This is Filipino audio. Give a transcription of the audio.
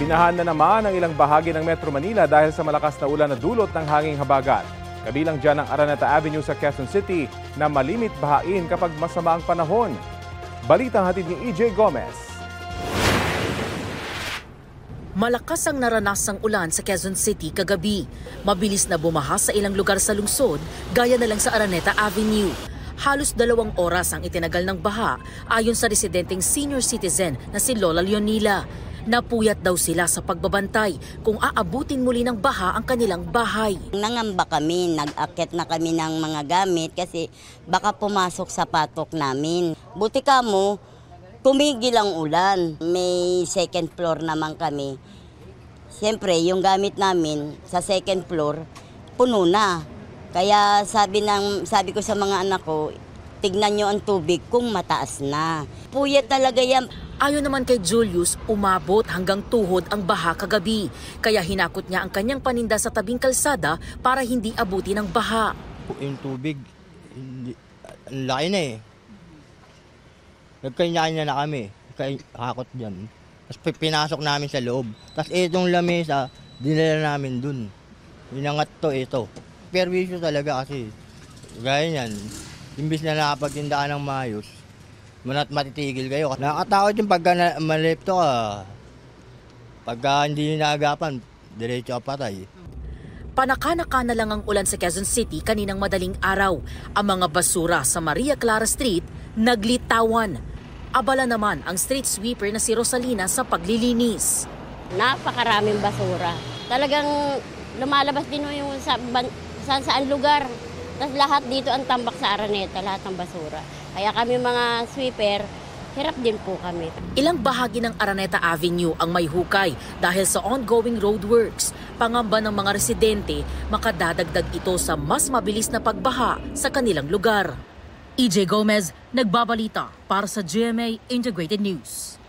Binahan na naman ang ilang bahagi ng Metro Manila dahil sa malakas na ulan na dulot ng hanging habagat. Kabilang dyan ang Araneta Avenue sa Quezon City na malimit bahain kapag masama ang panahon. Balitang hatid ni EJ Gomez. Malakas ang naranasang ulan sa Quezon City kagabi. Mabilis na bumaha sa ilang lugar sa lungsod, gaya na lang sa Araneta Avenue. Halos 2 oras ang itinagal ng baha ayon sa residenteng senior citizen na si Lola Leonila. Napuyat daw sila sa pagbabantay kung aabutin muli ng baha ang kanilang bahay. Nangamba kami, nag-akit na kami ng mga gamit kasi baka pumasok sa patok namin. Buti kamo, tumigil ang ulan. May second floor naman kami. Siyempre, yung gamit namin sa second floor, puno na. Kaya sabi ko sa mga anak ko, tignan nyo ang tubig kung mataas na. Puyat talaga yan. Ayon naman kay Julius, umabot hanggang tuhod ang baha kagabi. Kaya hinakot niya ang kanyang paninda sa tabing kalsada para hindi abutin ng baha. Yung tubig, ang laki na eh. Nagkanya-kanya na kami, hakot dyan. Tapos pinasok namin sa loob. Tapos itong lamesa, dinala namin dun. Inangat ito. Perwisyo talaga kasi, gaya niyan, imbis na nakapagtindaan ng maayos, matitigil kayo. Nakakatakot yung pagka malipto ka. Pagka hindi naagapan, diretso ka patay. Panaka-naka na lang ang ulan sa Quezon City kaninang madaling araw. Ang mga basura sa Maria Clara Street naglitawan. Abala naman ang street sweeper na si Rosalina sa paglilinis. Napakaraming basura. Talagang lumalabas din yung saan lugar. Tapos lahat dito ang tambak sa Araneta, lahat ng basura. Kaya kami mga sweeper, hirap din po kami. Ilang bahagi ng Araneta Avenue ang may hukay dahil sa ongoing roadworks. Pangamba ng mga residente, makadadagdag ito sa mas mabilis na pagbaha sa kanilang lugar. EJ Gomez, nagbabalita para sa GMA Integrated News.